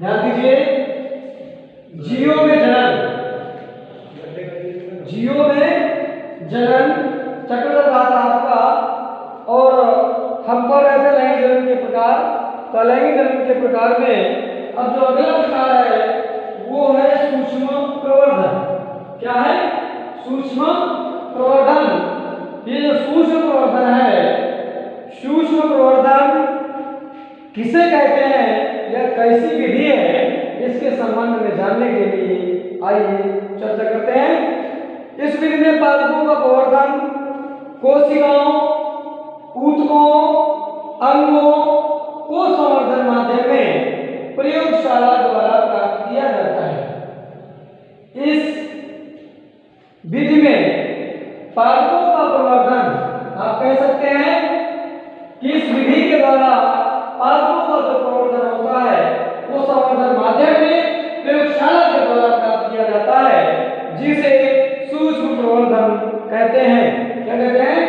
ध्यान दीजिए, जियो में जनन, जियो में जनन चक्र चल रहा था आपका, और हम पढ़ रहे थे लैंगिक जनन के प्रकार। तो लैंगिक जनन के प्रकार में अब जो अगला प्रकार है वो है सूक्ष्म प्रवर्धन। क्या है? सूक्ष्म प्रवर्धन। ये जो सूक्ष्म प्रवर्धन है, सूक्ष्म प्रवर्धन किसे कहते हैं, यह कैसी विधि है, इसके संबंध में जानने के लिए आइए चर्चा करते हैं। इस विधि में पादपों का प्रवर्धन कोशिकाओं, ऊतकों, अंगों को संवर्धन माध्यम में प्रयोगशाला द्वारा प्राप्त किया जाता है। इस विधि में पादपों का प्रवर्धन आप कह सकते हैं कि इस विधि के द्वारा पादपों का जो प्रवर्धन होता है वो संवर्धन माध्यम में प्रयोगशाला के द्वारा प्राप्त किया जाता है, जिसे सूक्ष्म प्रवर्धन कहते हैं। क्या कहते हैं?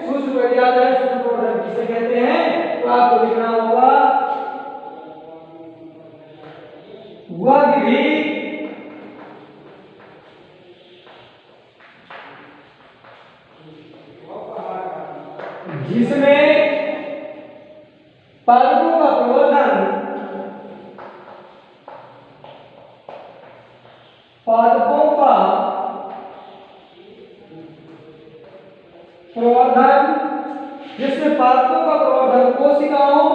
सूक्ष्म प्रवर्धन। सूक्ष्म प्रवर्धन किसे कहते हैं? तो आपको लिखना होगा वह विधि जिसमें पादपों का प्रवर्धन जिसमें पादपों का प्रवर्धन कोशिकाओं,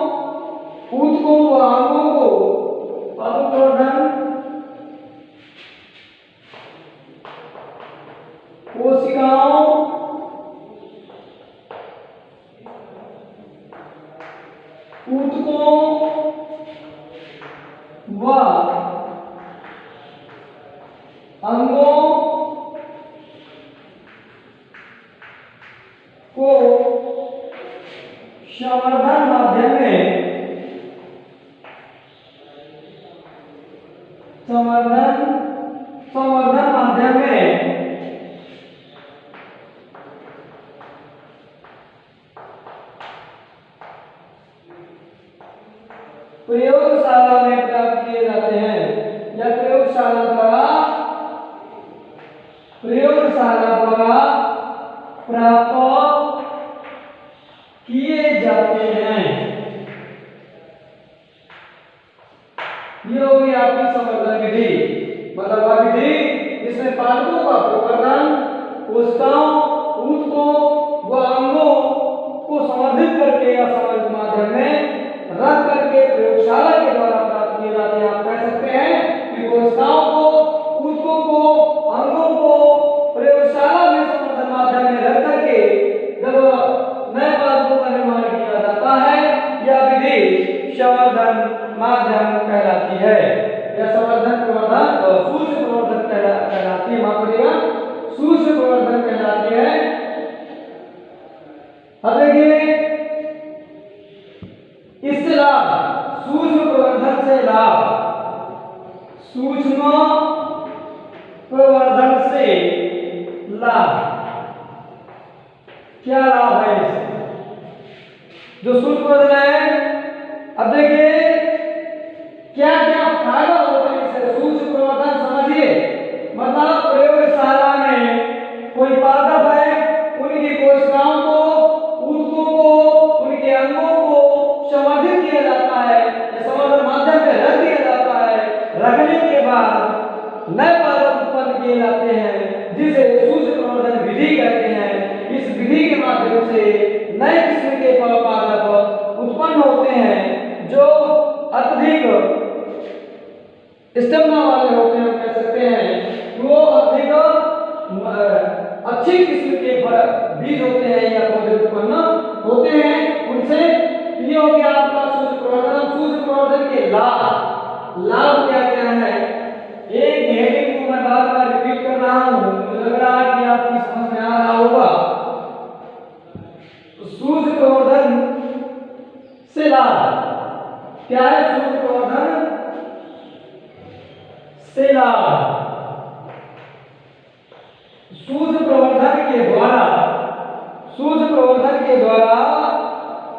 ऊतकों व अंगों को पादप प्रवर्धन कोशिकाओं, ऊतकों व अंगों को संवर्धन माध्यम में प्रयोगशाला में प्राप्त किए जाते हैं, या प्रयोगशाला द्वारा प्राप्त किए जाते हैं। ये हो गई आपकी संवर्धन विधि, मतलब वह विधि जिसमें पादपों का प्रवर्धन कोशिकाओं, ऊतकों व अंगों को संवर्धित करके या संवर्धित माध्यम में रख करके प्रयोगशाला के द्वारा प्राप्त किए जाते हैं। आप कह सकते हैं कि कोशिकाओं को, ऊतकों को, अंगों को प्रयोगशाला में संवर्धन माध्यम में रख करके जब नए पादपों का निर्माण किया जाता है, यह विधि संवर्धन माध्यम कहलाती है। यह संवर्धन प्रवर्धन और सूक्ष्म प्रवर्धन कहलाती है। माफ करिएगा, सूक्ष्म प्रवर्धन कहलाती है। अब देखिए इससे लाभ, सूक्ष्म प्रवर्धन से लाभ, सूक्ष्म प्रवर्धन से लाभ, क्या लाभ है इससे? जो सूक्ष्म प्रवर्धन है, अब देखिए क्या क्या फायदा होता है इससे। सूक्ष्म प्रवर्धन समझिए, मतलब प्रयोगशाला में कोई पादप है, उनकी कोशिकाओं को, ऊतकों को, उनके अंगों को संवर्धित किया जाता है, संवर्धन माध्यम में रख दिया जाता है। रखने के बाद नए पादप उत्पन्न किए जाते हैं, जिसे सूक्ष्म प्रवर्धन विधि कहते हैं। इस विधि के माध्यम से नए किस्म के पादप उत्पन्न होते हैं जो अत्यधिक स्टेमिना वाले होते हैं। कह सकते हैं वो अधिक अच्छी किस्म के बीज होते हैं या पौधे उत्पन्न होते हैं उनसे। ये हो गया आपका सूक्ष्म प्रवर्धन। सूक्ष्म प्रवर्धन के लाभ क्या क्या है, एक हेडिंग को मैं बार बार रिपीट कर रहा हूं, मुझे लग रहा है कि आपकी समझ में आ रहा होगा। सूक्ष्म प्रवर्धन से लाभ क्या है? सूक्ष्म प्रवर्धन से लाभ, सूक्ष्म प्रवर्धन के द्वारा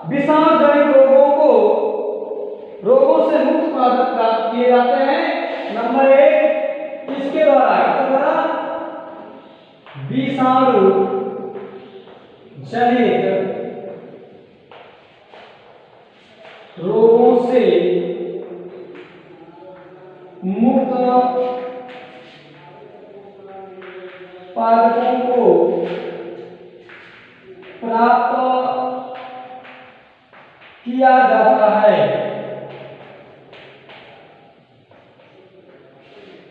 विषाणु जनित रोगों से मुक्त पादप प्राप्त किए जाते विषाणु जनित रोगों से मुक्त पादपों को प्राप्त किया जाता है।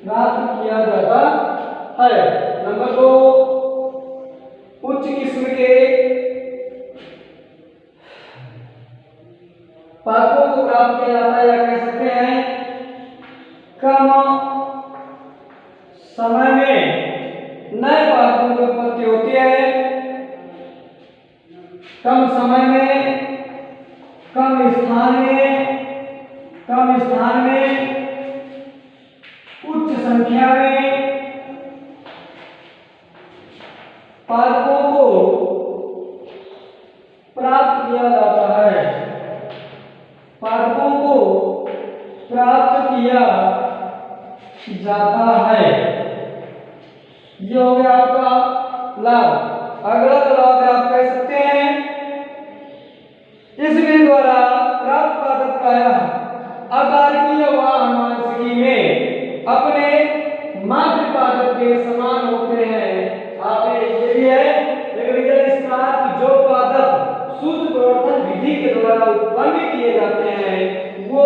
प्राप्त किया जाता है। नंबर 2, उच्च किस्म के पादपों को प्राप्त किया जाता है, या कह सकते हैं कम समय में नए पादपों की उत्पत्ति होती है। कम समय में, कम स्थान में, उच्च संख्या में पादपों को प्राप्त किया जाता है। पादपों को प्राप्त किया जाता है। ये हो गया आपका लाभ। अगला लाभ आप कह सकते हैं इस विधि द्वारा प्राप्त पादप प्रायः अकार्कीय व अनुवांशिकी में अपने मातृ पादप के समान होते हैं। आप ये भी है इसका जो पादप सूक्ष्म प्रवर्धन विधि के द्वारा उत्पन्न किए जाते हैं वो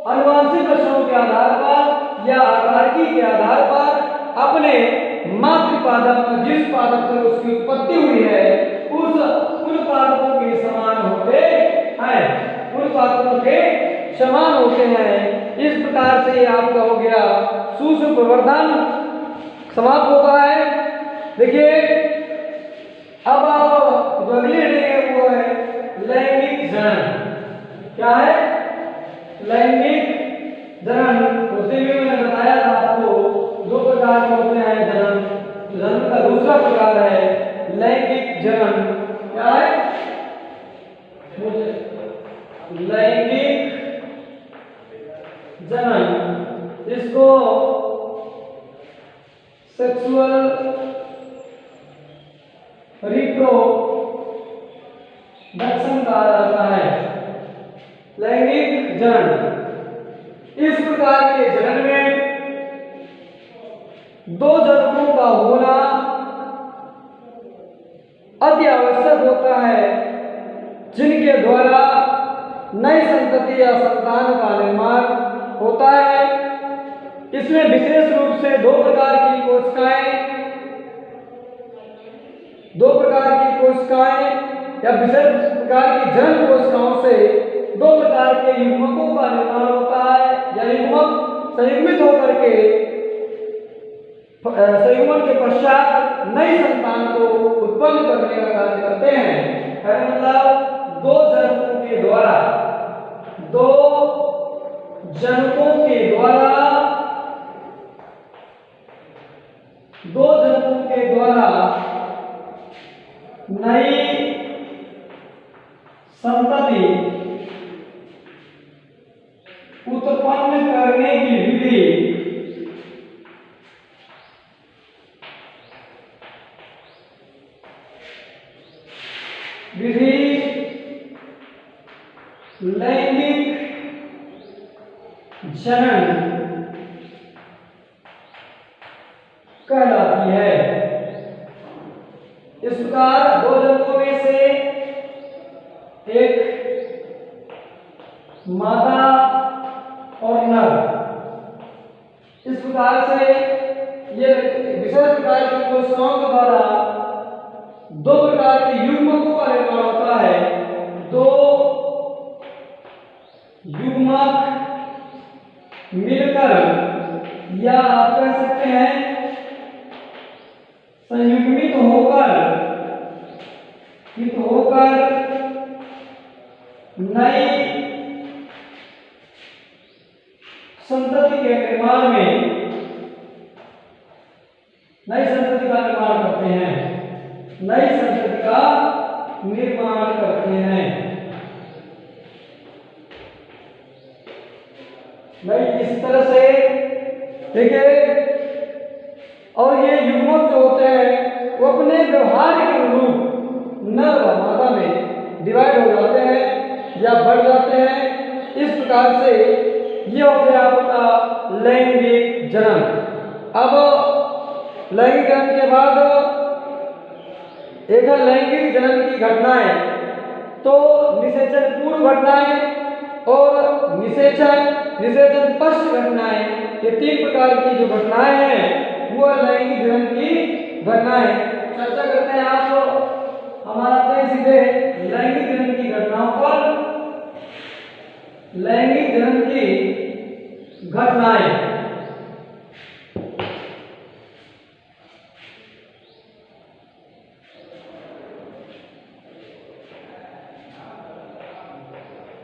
अनुवांशिक लक्षणों के आधार पर या अकार्की के आधार पर अपने मातृ पादप, जिस पादप से उसकी उत्पत्ति हुई है उन पादपों के समान होते हैं। उन पादपों के समान होते हैं। इस प्रकार से आपका हो गया सूक्ष्म प्रवर्धन समाप्त होता है। देखिए अब आप जो अगली हेडिंग है वो है लैंगिक जनन। क्या है? लैंगिक जनन। उसे भी मैंने बताया था आपको 2 प्रकार के होते हैं जनन। जनन का दूसरा प्रकार है लैंगिक जनन। क्या है? लैंगिक जनन। इसको सेक्सुअल रिप्रोडक्शन कहा जाता है। लैंगिक जनन। इस प्रकार के जनन में 2 जनकों का होना अति आवश्यक होता है, जिनके द्वारा नई संतति या संतान का निर्माण होता है। इसमें विशेष रूप से 2 प्रकार की कोशिकाएं या विशेष प्रकार की जनन कोशिकाओं से 2 प्रकार के युग्मकों का निर्माण होता है, या युग्मक संयुग्मित होकर के संयुग्मन के पश्चात नई संतान को उत्पन्न करने का कार्य करते हैं। मतलब 2 जनकों के द्वारा नई संतति उत्पन्न करने की विधि लैंगिक जनन कहलाती है। इस प्रकार 2 जनकों में से एक मादा और नर, इस प्रकार से ये विशेष प्रकार की कोशिकाओं के द्वारा 2 प्रकार के युग्मकों का निर्माण होता है। 2 युग्मक मिलकर, या आप कह सकते हैं संयुग्मित होकर नई संतति के निर्माण में नई संतति का निर्माण करते हैं। नई संतति का निर्माण करते हैं। नई इस तरह से देखिए, और ये युग्मक जो होते हैं वो अपने व्यवहार के अनुरूप नर व मादा में डिवाइड हो जाते हैं या बढ़ जाते हैं। इस प्रकार से ये हो गया आपका लैंगिक जन्म। अब लैंगिक जन्म के बाद एक है लैंगिक जन्म की घटनाएं, तो निषेचन पूर्व घटनाएं और निषेचन पश्च घटनाएं, ये 3 प्रकार की जो घटनाएं हैं वो लैंगिक जन्म की घटनाएं। चर्चा करते हैं आप हमारा सीधे लैंगिक जन्म की घटनाओं पर। लैंगिक जन्म की घटनाएं,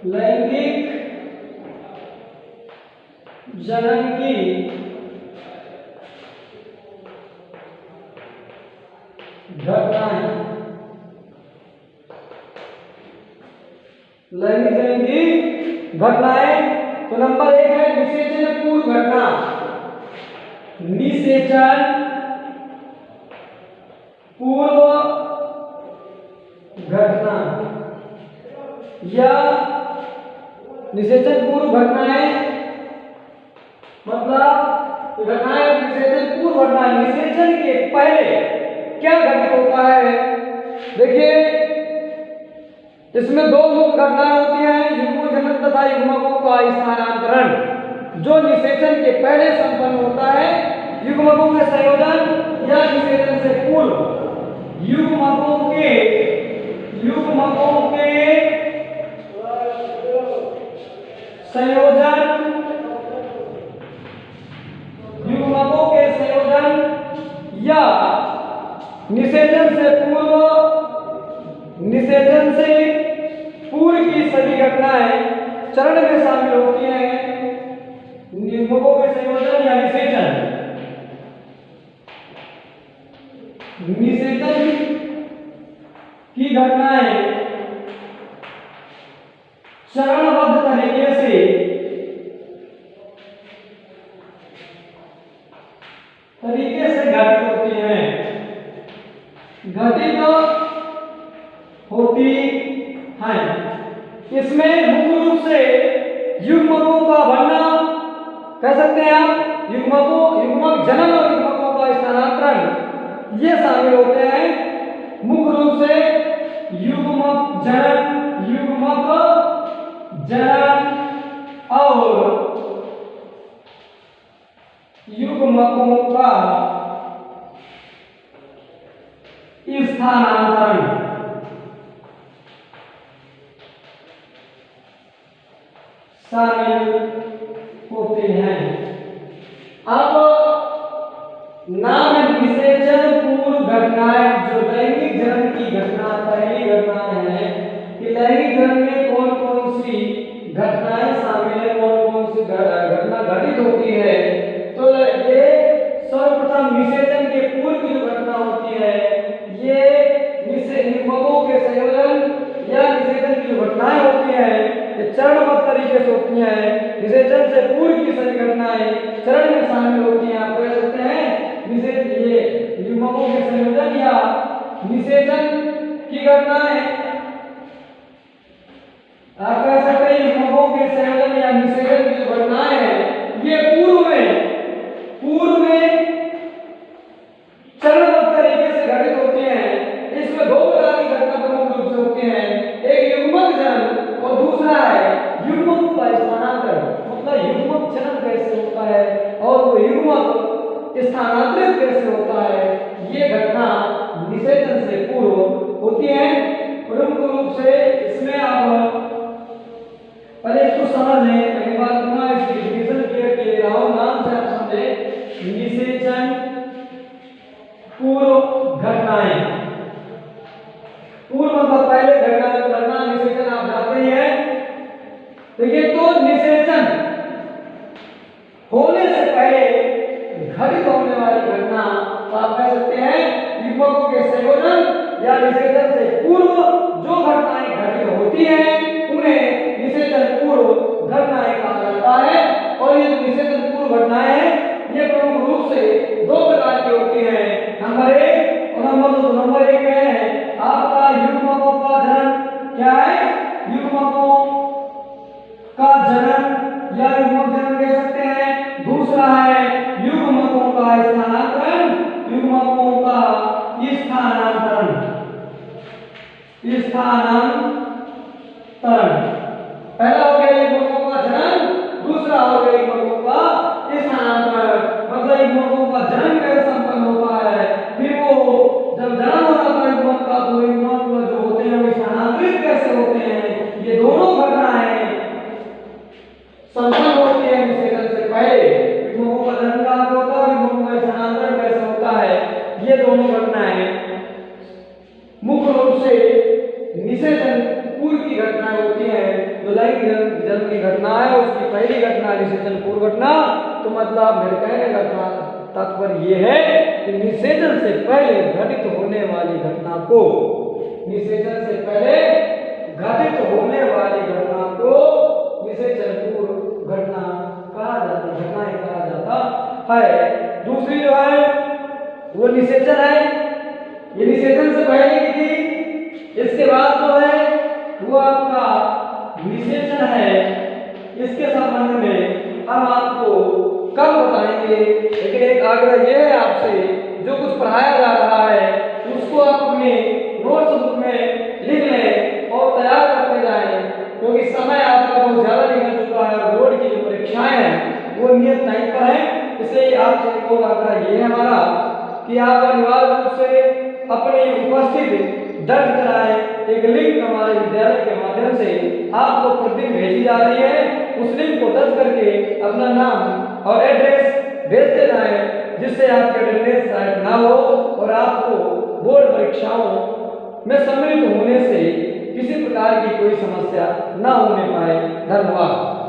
लैंगिक जन्म की घटनाएं, लैंगिक जन्म की घटनाएं। तो नंबर 1 है निषेचन पूर्व घटना। निषेचन पूर्व घटना या निषेचन पूर्व घटनाएं मतलब घटनाएं निषेचन पूर्व घटना। निषेचन के पहले क्या घटित होता है? देखिए इसमें 2 मुख्य घटनाएं होती हैं, युग्म जनन तथा युग्मकों का स्थानांतरण। जो निषेचन के पहले संपन्न होता है, युग्मकों के संयोजन या निषेचन से पूर्व युग्मकों के संयोजन, युग्मकों के संयोजन या निषेचन से पूर्व की सभी घटनाएं चरण में शामिल होती हैं। युग्मकों के संयोजन या निषेचन की घटनाएं चरणबद्ध तरीके से घटित होती हैं, घटित होती हैं। इसमें मुख्य रूप से युग्मकों का बनना कह सकते हैं आप, युग्मक जनन और युग्मकों का स्थानांतरण ये शामिल होते हैं। मुख्य रूप से युग्मक जनन और युग्मकों का स्थानांतरण शामिल होते हैं। अब नाम निषेचन पूर्व घटनाएं, जो लैंगिक जन्म की घटना पहली घटना है कि लैंगिक जन्म में कौन कौन सी घटनाएं शामिल है, कौन कौन सी घटना घटित होती है। तो ये सर्वप्रथम निषेचन के पूर्व की जो घटना होती है, ये युग्मकों के संयोजन या निषेचन की जो घटनाएं होती हैं ये चरणबद्ध तरीके से होती हैं। निषेचन से पूर्व की सभी घटनाएं चरण में शामिल होती हैं। आप कह सकते हैं निषेचन, ये युग्मकों के संयोजन या निषेचन की घटनाएं, आप कह सकते हैं युग्मकों के संयोजन या निषेचन की जो घटनाएं हैं ये पूर्व में चरणबद्ध तरीके से घटित होती हैं। इसमें 2 प्रकार की घटना प्रमुख रूप से होती हैं, एक युग्मक जनन और दूसरा है युग्मक का स्थानांतरण। मतलब युग्मक जनन कैसे होता है और वो युग्मक स्थानांतरित कैसे होता है, ये घटना निषेचन से पूर्व होती है। प्रमुख रूप से इसमें आप पहले इसको समझ लें, पहली बात पुनः इसकी डिफिनेशन क्लियर किए रहा हूं, नाम से आप समझे। निषेचन पूर्व घटनाएं, पूर्व मतलब पहले घटना निषेचन आप जानते ही हैं। तो ये तो निषेचन होने से पहले घटित होने वाली घटना, तो आप कह सकते हैं युग्मकों के संयोजन या निषेचन से पूर्व जो घटनाएं घटित होती हैं उन्हें निषेचन पूर्व घटनाएं कहा जाता है। और ये जो निषेचन पूर्व घटनाएं हैं ये प्रमुख रूप से 2 प्रकार की होती हैं, नंबर 1 और नंबर का जनन या युग्मक जनन कह सकते हैं। दूसरा है युग्मकों का स्थानांतरण, युग्मकों का स्थानांतरण, स्थानांतरण। पहला हो गया युग्मकों का जनन, दूसरा हो गया युग्मकों का स्थानांतरण। मतलब युग्मकों का जनन कैसे संपन्न होता है, फिर वो जब जन्म हो जाता है युग्मक का तो युग्मक जो होते हैं वो स्थानांतरित कैसे होते हैं, ये दोनों घटनाएं संपन्न होती है निषेचन से पहले। युग्मकों का जन्म कहाँ होता है, युग्मकों का स्थानांतरण कैसे होता है, ये दोनों घटनाएं मुख्य रूप से निषेचन पूर्व की घटनाएं होती हैं। जो लैंगिक जन्म की घटना है उसकी पहली घटना निषेचन पूर्व घटना। तो मतलब मेरे कहने का तात्पर्य ये है कि निषेचन से पहले घटित होने वाली घटना को, निषेचन से पहले घटित होने वाली घटना को निषेचन पूर्व घटना कहा जाता है, घटनाएं कहा जाता है। दूसरी जो है वो निषेचन है, ये निषेचन से पहले की थी। इसके बाद जो है वो आपका निषेचन है। इसके संबंध में हम आपको कल बताएंगे, लेकिन एक आग्रह ये है आपसे, जो कुछ पढ़ाया जा रहा है उसको आप अपने नोट्स बुक में लिख लें और तैयार करते जाएं, क्योंकि समय आपका बहुत ज़्यादा निकल चुका है और बोर्ड की जो परीक्षाएं हैं वो नियत टाइम पर है। इसलिए आपसे एक और आग्रह ये है हमारा कि आप अनिवार्य रूप से अपनी उपस्थिति दर्ज कराएं। एक लिंक हमारे विद्यालय के माध्यम से आपको प्रतिदिन भेजी जा रही है, उस लिंक को दर्ज करके अपना नाम और एड्रेस भेजते जाएं, जिससे आपके अटेंडेंस ना हो और आपको बोर्ड परीक्षाओं में सम्मिलित होने से किसी प्रकार की कोई समस्या ना होने पाए। धन्यवाद।